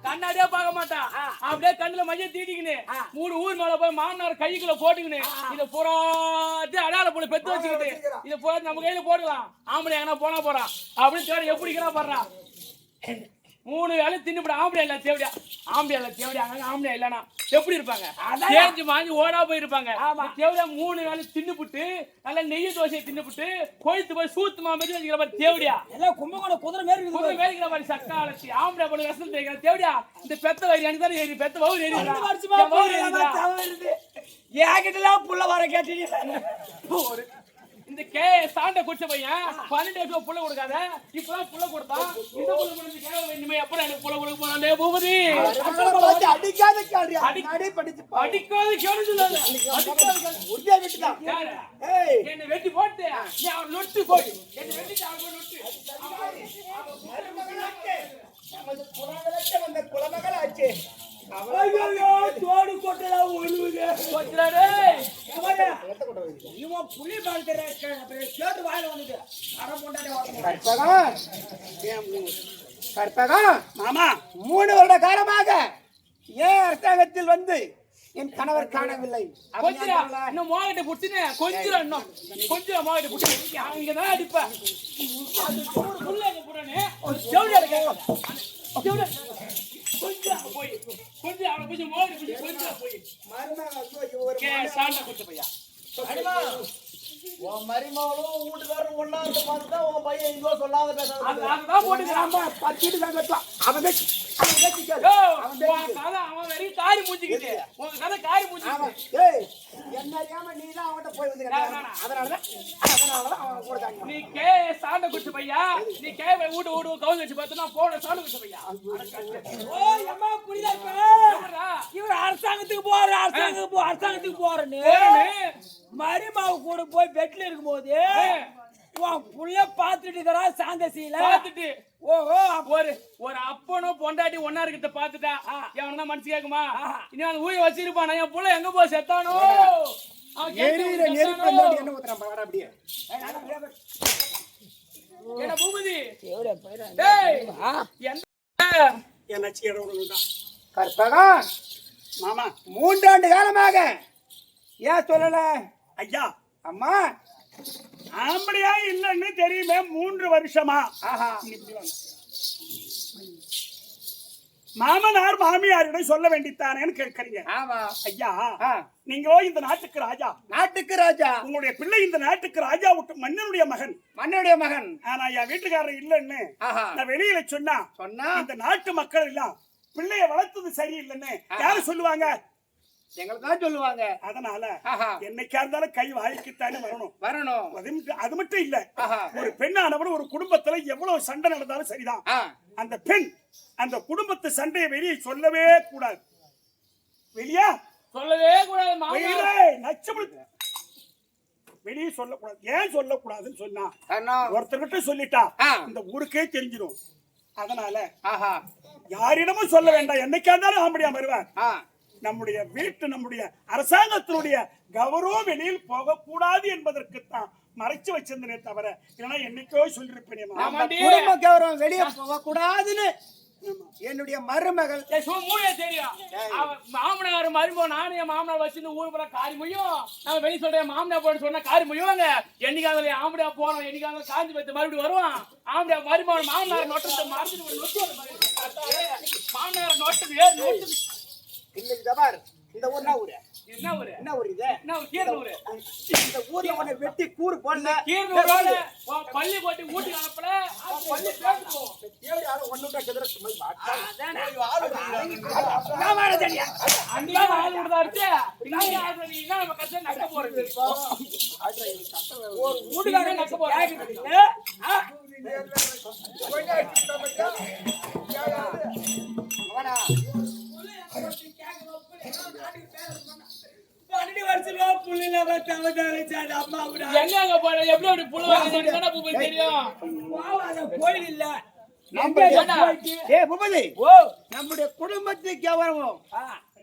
கண்ணாடியா பார்க்க மாட்டான் அப்படியே கண்ணுல மைய தீட்டிக்கினு 3 ஊர் மேல போய் மாமனார் கைக்குள்ள போட்டுக்கினு இத புறாட்டி அடால போல பெத்து வச்சுக்கிட்டு இத பூரா நம்ம கையில போடலாம். ஆம்பளை எங்கன்னா போனா போறான் அப்படின்னு தேடி எப்படி பாடுறான் 3 வேலை தின்னுபட ஆம்பளை இல்ல தேவடியா ஆம்பளை இல்ல தேவடியா ஆம்பளை இல்லனா எப்படி இருப்பாங்க? தேஞ்சு மாஞ்சி ஓடா போயிருப்பாங்க. தேவடியா 3 வேலை தின்னுபுட்டு நல்ல நெய்ய தோசையை தின்னுபுட்டு கொழுத்து போய் சூத்து மாமதி வச்சுக்கிற மாதிரி தேவடியா எல்லாம் கும்பகோணம் குதிரை மேய்க்கிற மாதிரி சக்காலத்தி ஆம்பளை போல ரசம் தேய்க்கிற தேவடியா இந்த பெத்த வயிறு எனக்கு தான் ஏறி பெத்த வயிறு ஏறி என்கிட்டலாம் புள்ள வர கேட்டீங்க. இந்த கே சாண்ட குடிச்ச பையன் 12 வருஷம் புள்ள கொடுக்காத இப்பதான் புள்ள கொடுத்தான். இந்த புள்ள கொடுத்து கேவல இனிமே எப்ப எனக்கு புள்ள கொடுக்க போறானே பூபதி அடிக்காத கேளுடி அடி படிச்சு அடிக்காத கேளு சொல்லாத அடிக்காத உறுதியா வெட்டிடா ஏய் என்ன வெட்டி போட்டு நீ அவன் நொட்டு போய் என்ன வெட்டிட்டு அவன் நொட்டு நமது புறங்களே வந்த குலமகள் ஆச்சே ஐயோ தோடு கொட்டல ஒழுவுங்க கொட்டறானே இவன் புலி பால்கற கேட்டு வாயில வந்துட்டு அரை பொண்டாட்டி வாங்க கற்பகா மாமா 3 வருட காலமாக ஏன் அரசாங்கத்தில் வந்து என் கணவர் காணவில்லை. கொஞ்சம் இன்னும் மோகிட்ட புடிச்சுனே கொஞ்சம் இன்னும் கொஞ்சம் மோகிட்ட புடிச்சு அங்க தான் அடிப்ப புள்ள எங்க புறனே ஒரு ஜவுளியா இருக்க ஜவுளியா கொஞ்சம் போய் கொஞ்சம் அவளை கொஞ்சம் மோகிட்ட புடிச்சு கொஞ்சம் போய் மருமக ஒரு கே சாண்ட குச்ச பையா உன் மரிமகளும் வீட்டுக்காரரும் ஒண்ணா இருக்க பார்த்து தான் உன் பையன் இங்கோ சொல்லாத பேசாத அதுதான் போட்டுக்கிறான் பத்திட்டு தான் கட்டுவான் அவன் அவன் வெறும் காரி மூஞ்சிக்கிட்டு உங்க கதை காரி மூஞ்சிக்கிட்டு ஏய் என்ன அறியாம நீ தான் அவன்கிட்ட போய் வந்து அதனாலதான் அவன் கூட தாங்க நீ கே சாண்ட குச்ச பையா நீ கே வீடு கவுந்து வச்சு பார்த்து நான் போன சாண்ட குச்ச பையா ஓ அம்மா புரியுதா இவர் அரசாங்கத்துக்கு போறேன்னு மரிமாவு கூட போய் பெட்ல இருக்கும்போது உன் புள்ள பாத்துட்டு இருக்கிறா சாந்தசியில பாத்துட்டு ஓஹோ ஒரு அப்பனும் பொண்டாட்டி ஒன்னா இருக்கிறத பாத்துட்டா எவனா மனசு கேக்குமா இனி அந்த ஊய வச்சிருப்பான் என் புள்ள எங்க போய் செத்தானோ என்ன ஊத்துறான் வர அப்படியே என்ன பூபதி என்னாச்சு இடவுதான் கற்பகா மாமா 3 ஆண்டு காலமாக ஏன் சொல்லல ஐயா அம்மா ஆம்படியா இல்லன்னு தெரியுமே 3 வருஷமா மாமனார் மாமியாரிடம் சொல்ல வேண்டித்தானேன்னு கேட்கறீங்க. ஐயா நீங்க இந்த நாட்டுக்கு ராஜா உங்களுடைய பிள்ளை இந்த நாட்டுக்கு ராஜா விட்டு மன்னனுடைய மகன் ஆனா என் வீட்டுக்காரர் இல்லன்னு நான் வெளியில சொன்னா இந்த நாட்டு மக்கள் எல்லாம் பிள்ளைய வளர்த்தது சரியில்லைன்னு யாரு சொல்லுவாங்க? எங்களுக்கு தான் சொல்லுவாங்க. அதனால ஆஹா. என்னைக்கா இருந்தாலும் கை வாய்க்குத்தானே வரணும். வரணும். அது மட்டும் இல்ல, ஆஹா. ஒரு பெண்ணானவர் ஒரு குடும்பத்துல எவ்வளவு சண்டை நடந்தாலும் சரிதான், அந்த பெண் அந்த குடும்பத்து சண்டையை வெளியே சொல்லவே கூடாது. வெளியே சொல்லவே கூடாது மாமா. வெளியே சொல்லக்கூடாது. ஏன் சொல்லக்கூடாதுன்னு சொன்னா, அண்ணா. ஒருத்தர்கிட்ட சொல்லிட்டா ஆ. இந்த ஊருக்கே தெரிஞ்சிடும். அதனால ஆஹா. யாரிடமும் சொல்ல வேண்டாம். என்னைக்கா இருந்தாலும் ஆம்படியா வருவார். ஆ. நம்முடைய வீட்டு நம்முடைய அரசாங்கத்தினுடைய கௌரவம் வெளியில் போகக்கூடாது என்பதற்குத்தான் மறைச்சு வச்சிருந்தனே தவிர, இல்லைன்னா என்னைக்கோ சொல்லிருப்பேன். நம்ம குடும்ப கௌரவம் வெளியே போக கூடாதுன்னு என்னுடைய மருமகள் மூணே தெரியும். மாமனார் மருமகன் நானே மாமனார் வச்சிருந்து ஊர் போல காரி முடியும். நம்ம வெளியே சொல்ற மாமனார் போட சொன்னா காரி முடியுவாங்க. என்னைக்காவது ஆம்படியா போனோம், என்னைக்காவது காஞ்சி பத்து மறுபடியும் வருவான். ஆம்படியா மருமகன் மாமனார் நோட்டத்தை மறந்துட்டு மாமனார் நோட்டது ஏறு நோட்டு. இந்த பார், இந்த ஊர் என்ன ஊரு? என்ன ஊரு? என்ன ஊர் இது? என்ன ஊரு? கீரனூரு. இந்த ஊர்ல உன்னை வெட்டி கூறு போடல. கீரனூரோட பள்ளி போட்டு வீட்டுக்கு அனுப்பல. பள்ளி போட்டு தேடி ஆளு ஒண்ணுட்ட செதற சும்மா வாட்டா. அதானே நாமாட தெரியா. அங்க ஆள் விடுதா இருக்கு. இங்க ஆள் நீ என்ன நம்ம கஷ்டம் நக்க போறது. ஒரு வீட்டுக்கு நக்க போறது. அவனா 12 வருஷமா புள்ளில வச்சாங்க அம்மா விட. எங்க போற எப்படி புழுவாங்க என்ன பூ தெரியும். போவாத கோயில் இல்ல. பூபதி, ஓ நம்முடைய குடும்பத்துக்கு கௌரவம்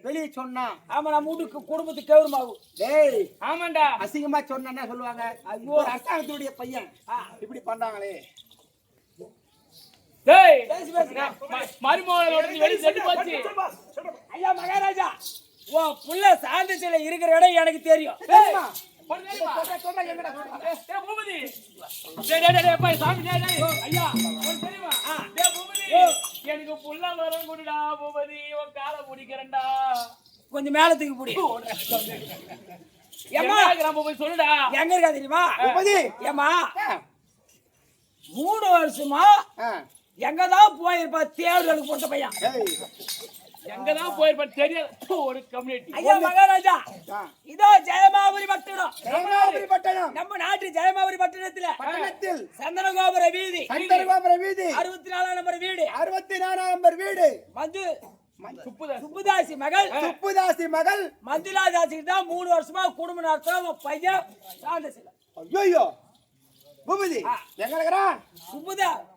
வெளியே சொன்னா, ஆமா நம்ம வீட்டுக்கு குடும்பத்துக்கு கௌரவமாகும். டேய் ஆமாண்டா. அசிங்கமா சொன்னா என்ன சொல்லுவாங்க? ஐயோ அரசாங்கத்துடைய பையன் இப்படி பண்றாங்களே. டேய் மருமகளோட வெளிய செட்டு போச்சு. ஐயா மகாராஜா, உன் புள்ள சாந்த சிலை இருக்கிற இடம் எனக்கு தெரியும். தெரியுமா? எனக்கு புள்ள வரம் குடுடா பூபதி, உன் காலை பிடிக்கிறேன்டா. கொஞ்சம் மேலத்துக்கு பிடி. ஏமா பூபதி சொல்லுடா. எங்க இருக்கா தெரியுமா பூபதி? ஏமா 3 வருஷமா எங்கதான் போயிருப்பா தேர்தலுக்கு பொறுத்த பையன். எங்கதான் போயிருப்பா தெரியாது ஒரு கம்யூனிட்டி. ஐயா மகாராஜா, இதோ ஜெயமாபுரி பட்டணம். ஜெயமாபுரி பட்டணம். நம்ம நாட்டு ஜெயமாபுரி பட்டணத்தில் சந்தனகோபுர வீதி 64 நம்பர் வீடு. 64 நம்பர் வீடு. சுப்புதாசி மகள் மஞ்சுளாதாசி தான் 3 வருஷமா குடும்ப நடத்துற பையன் சாந்த சிலை. ஐயோ பூபதி எங்கடா?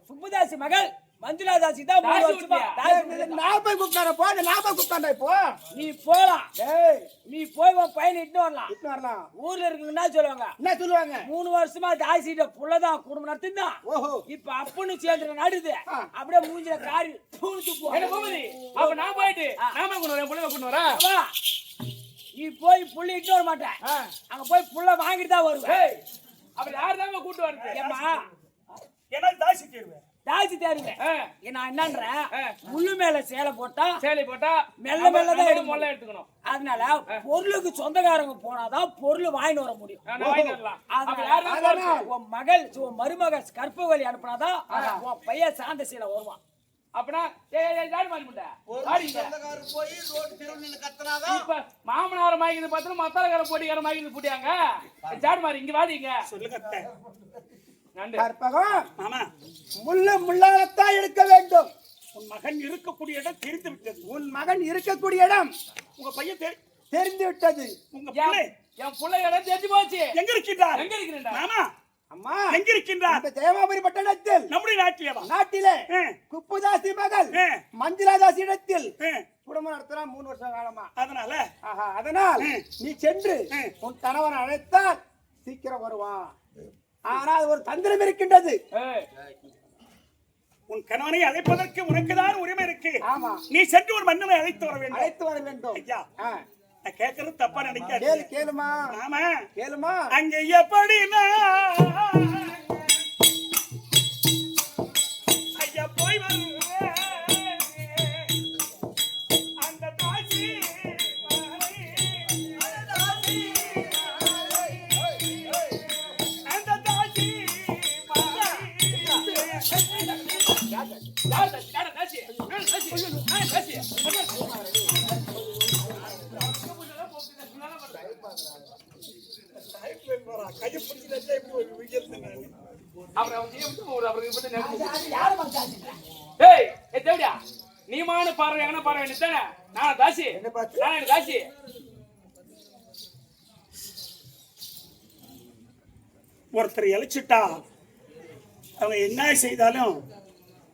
சுப்புதாசி மகள் மஞ்சுளாதாசி தான் 3 வருஷமா. நான் போய் கூப்பிட்டார போ. நான் போய் கூப்பிட்டாண்டா இப்போ. நீ போலாம். ஏய் நீ போய் உன் பையனை இட்டு வரலாம். இட்டு வரலாம். ஊர்ல இருக்கவங்க என்ன சொல்லுவாங்க? என்ன சொல்லுவாங்க? 3 வருஷமா தாசிட்ட புள்ளதான் குடும்பம் நடத்தினா. ஓஹோ. இப்ப அப்பன்னு சேர்ந்து நடுது. அப்படியே மூஞ்சில காரி பூந்து போ. என்ன பூபதி? அப்ப நான் போயிட்டு நாம கொண்டு வரேன், புள்ள கொண்டு வரேன். நீ போய் புள்ள இட்டு வர மாட்டேன். அங்க போய் புள்ள வாங்கிட்டு தான் வருவேன். அப்ப யார் தான் கூட்டு வருது? ஏமா ஏன்னா தாசி தேர்வேன். தாசி தேருங்க. நான் என்னன்றேன், முள்ளு மேல சேலை போட்டா மெல்ல தான் எடுத்துக்கணும். அதனால பொருளுக்கு சொந்தக்காரங்க போனாதான் பொருள் வாங்கிட்டு வர முடியும். உன் மகள் உன் மருமகள் கற்பவழி அனுப்புனாதான் உன் பையன் சாந்த சீலை வருவான். அப்பனா மாமனார் மாய்க்குது பார்த்தா மத்தாலக்கார போட்டிக்கார மாய்க்குது போட்டியாங்க. ஜாடு மாதிரி இங்க வாடிங்க. சொல்லுங்க கற்பகம். மாமா, முள்ளாலத்தான் எடுக்க வேண்டும். உன் மகன் இருக்கக்கூடிய இடம் தெரிந்து விட்டது. உன் மகன் இருக்கக்கூடிய இடம் உங்க பையன் தெரிந்து விட்டது. உங்க பிள்ளை என் பிள்ளை இடம் தெரிஞ்சு போச்சு. எங்க இருக்கின்றார்? எங்க இருக்கிறேன் மாமா? அம்மா எங்க இருக்கின்றார்? இந்த ஜெயமாபுரி பட்டணத்தில் நம்முடைய நாட்டிலே குப்புதாசி மகள் மஞ்சுளாதாசி இடத்தில் குடும்பம் நடத்துறா 3 வருஷம் காலமா. அதனால் நீ சென்று உன் கணவன் அழைத்தால் சீக்கிரம் வருவான். ஆனால் ஒரு தந்திரம் இருக்கின்றது. உன் கணவனை அழைப்பதற்கு உனக்குதான் உரிமை இருக்கு. ஆமா, நீ சென்று ஒரு மன்னனை அழைத்து வர வேண்டும். ஐயா, நான் கேட்கறது தப்பா நினைக்காத. கேளுமா. ஆமா கேளுமா. அங்க எப்படினா ஐயா போய் வருவேன். அந்த தாசி அப்புறம் அவன் ஜீவன் அப்புறம் இப்படி நடந்து அது யாரு மச்சான்? டேய் ஏ தேவடியா நீ மான பாரு எங்கன பாரு வேண்டியதானே நான் தாசி என்ன பார்த்து? நான் தாசி ஒருத்தர் இழைச்சிட்டா அவங்க என்ன செய்தாலும்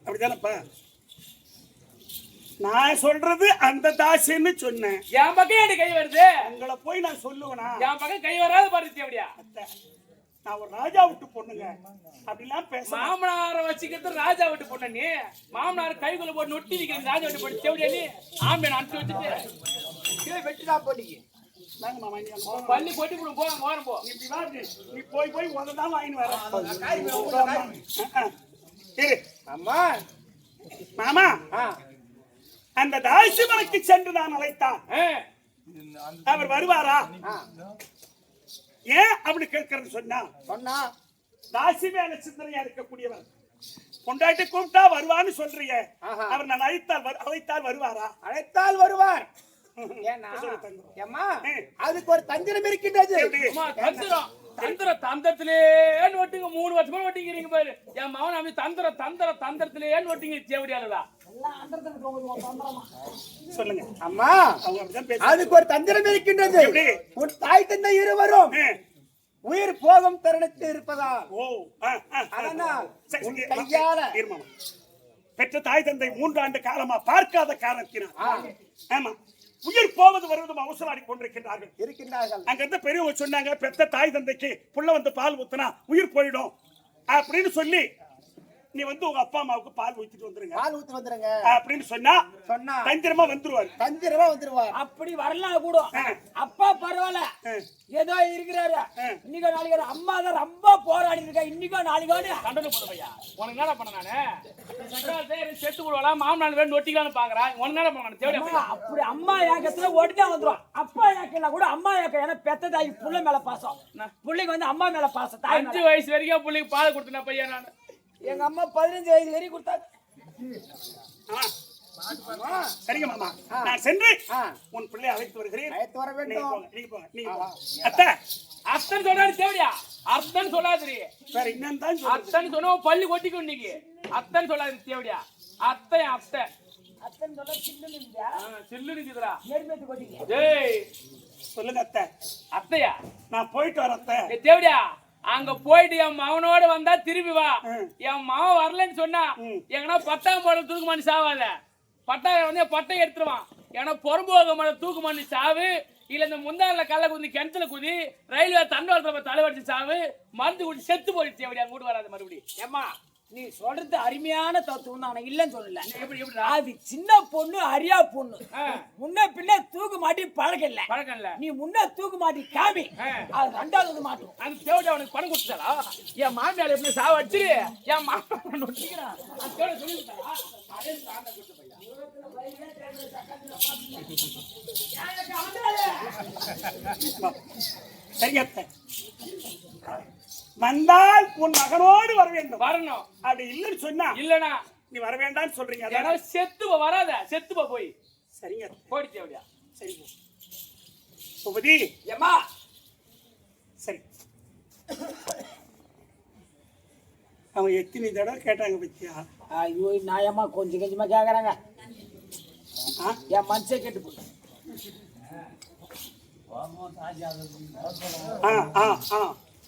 அப்படிதானப்பா நான் சொல்றது அந்த தாசின்னு சொன்னேன். என் பக்கம் எனக்கு கை வருது உங்களை போய் நான் சொல்லுவேனா? என் பக்கம் கை வராது பாரு தேவடியா அத்தை, நான் ஒரு ராஜா விட்டு பொண்ணுங்க அப்படிலாம் பேச மாமனார வச்சுக்கிறது ராஜா விட்டு பொண்ணு நீ மாமனார் கைக்குள்ள போட்டு நொட்டி நிக்கிறது ராஜா விட்டு பொண்ணு தேவடியா நீ ஆம்பளை அனுப்பிச்சு வச்சுட்டு வெட்டுடா போட்டிக்கு வாங்க மாமா நீ அங்க போங்க. பள்ளி கொட்டி போடு போ அங்க ஓரம் போ நீ இப்படி வா இப்படி. நீ போய் உததான் வாங்கின்னு வர இரு. அம்மா மாமா அந்த தாசிமலைக்கு சென்று நான் அழைத்தான். அவர் வருவாரா? ஏன் அப்படி கேட்கறது சொன்னா சொன்னா தாசி மேல சிந்தனையா இருக்கக்கூடியவர் கொண்டாட்டி கூப்பிட்டா வருவான்னு சொல்றீங்க. அவர் நான் அழைத்தால் வருவாரா? அழைத்தால் வருவார். ஏன்னா ஏம்மா அதுக்கு ஒரு தந்திரம் இருக்கின்றது. அம்மா, தந்திரத்திலே நோட்டிங்க 3 வருஷமா நோட்டிங்கிறீங்க பாரு என் மகன் அப்படி தந்திரத்திலே நோட்டிங்க தேவடியாளா எல்லாம் அந்தரத்துல போகுது தந்திரமா. சொல்லுங்க. அம்மா அவங்க அப்படிதான் பேசுறாங்க. அதுக்கு ஒரு தந்திரம் இருக்கின்றது. எப்படி? உன் தாய் தந்தை இருவரும் உயிர் போகும் தருணத்தில் இருப்பதா? ஓ அதனால் சரி, உன் சரி, கையால இருமா. பெற்ற தாய் தந்தை 3 ஆண்டு காலமா பார்க்காத காரணத்தினால் ஆமா உயிர் போவது வருவதும் அவசராடி கொண்டிருக்கின்றார்கள். இருக்கின்றார்கள். அங்க இருந்து பெரியவங்க சொன்னாங்க பெத்த தாய் தந்தைக்கு புள்ள வந்து பால் ஊத்துனா உயிர் போயிடும் அப்படின்னு சொல்லி நீ வந்து உங்க அப்பா அம்மாவுக்கு பால் ஊத்திட்டு வந்துருங்க பால் ஊத்தி வந்துருங்க அப்படின்னு சொன்னா தந்திரமா வந்துருவாரு. தந்திரமா வந்துருவார். அப்படி வரலாம் கூட அப்பா பரவாயில்ல ஏதோ இருக்கிறாரு. இன்னைக்கு நாளைக்கு அம்மா தான் ரொம்ப போராடி இருக்கா. இன்னைக்கோ நாளைக்கோ கண்டன போடுவையா உனக்கு என்ன பண்ண நானு செத்து போடுவாளா மாமனார் வேணும் ஒட்டிக்கலான்னு பாக்குறேன் உனக்கு என்ன பண்ண தேவடியா அப்படி அம்மா ஏக்கத்துல ஓடிதான் வந்துரும். அப்பா ஏக்கலாம் கூட அம்மா ஏக்கம். ஏன்னா பெத்த தாய் புள்ள மேல பாசம், புள்ளைக்கு வந்து அம்மா மேல பாசம். தாய் 5 வயசு வரைக்கும் பிள்ளைக்கு பால் கொடுத்தேன் பையன் நான் எங்க அம்மா 15 வயசு வரைக்கும் கொடுத்தாரு. சரிங்க மாமா நான் சென்று உன் பிள்ளை அழைத்து வருகிறேன். அழைத்து வர வேண்டும். நீங்க போங்க. அத்தை அத்தன் சொல்றாரு தேவடியா அத்தன் சொல்லாதிரி வேற இன்னும் தான் சொல்லுங்க. அத்தன் சொன்ன பள்ளி கொட்டிக்கும் இன்னைக்கு அத்தன் சொல்லாது தேவடியா அத்தை அத்தன் சொல்ல சில்லுன்னு இருந்தா சில்லு நிக்குதுடா நேர்மேத்து கொட்டிங்க. டேய் சொல்லுங்க அத்தை. அத்தையா நான் போயிட்டு வரேன் அத்தை. தேவடியா அங்க போயிட்டு என் மகனோட வந்தா திரும்பி வா. என் மகன் வரலன்னு சொன்னா எங்கன்னா 10ஆம் மாடல் தூக்கு மாட்டி சாவாத. பட்டாயம் வந்து பட்டை எடுத்துருவான். ஏன்னா பொறும்போக மாடல் தூக்கு மாட்டி சாவு இல்ல இந்த முந்தானில கல்ல குதி கிணத்துல குதி ரயில்வே தண்டவாளத்துல தலைவடிச்சு சாவு மருந்து குடி செத்து போயிடுச்சு. எப்படி அங்க கூட வராது மறுபடியும். ஏம்மா நீ சொல்றது அருமையான தத்துவம் தான். நான் இல்லன்னு சொல்லல. எப்படி அது சின்ன பொண்ணு அரியா பொண்ணு முன்ன பின்ன தூக்கு மாட்டி பழக்கம் இல்ல நீ முன்ன தூக்கு மாட்டி காமி அது 2வது மாட்டும். அந்த தேவடி அவனுக்கு பணம் கொடுத்தாளா என் மாமியால எப்படி சாவ வச்சிரு என் மாமன் நொட்டிக்கிறான் அந்த தேவடி சொல்லி கொடுத்தாளா அதே சாந்த கொடுத்து பையா சரி அத்தை. வந்தால் உன் மகனோடு வர வேண்டும். வரணும். அப்படி இல்லன்னு சொன்னா இல்லனா நீ வர வேண்டாம்னு சொல்றீங்க. ஏன்னா செத்து வராத செத்து போய் சரிங்க போடி தேவடியா சரிங்க சுபதி. ஏம்மா சரி அவங்க எத்தனை தடவை கேட்டாங்க பத்தியா? ஐயோ நாயம்மா கொஞ்சம் கொஞ்சமா கேக்குறாங்க. என் மனசே கேட்டு போய்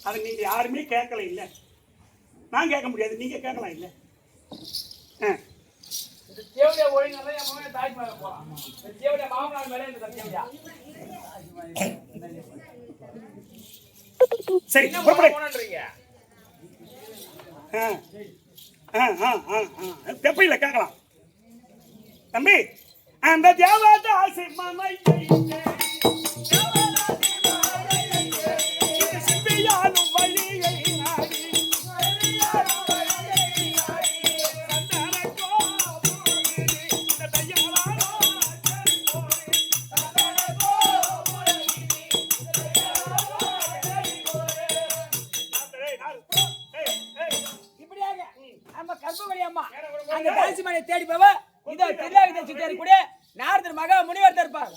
அது நீங்க யாருமே கேட்கல இல்ல. நான் கேட்க முடியாது, நீங்க கேட்கலாம் இல்ல. தேவடியா ஒழுங்கா என் மகன் தாய் மேல போறான். தேவடியா மாமனார் மேல இந்த தேவடியா சரி போறீங்க தெப்பையில கேட்கலாம் தம்பி. அந்த தேவத ஆசை மனை சிம்பியாலும் வழியை நாடி இப்படியாக நம்ம கர்ப்பவழி அம்மா அந்த தாசி மனை தேடி போவ இதோ திருவிழா கூட நாரதர் மகா முனிவர் இருப்பார்.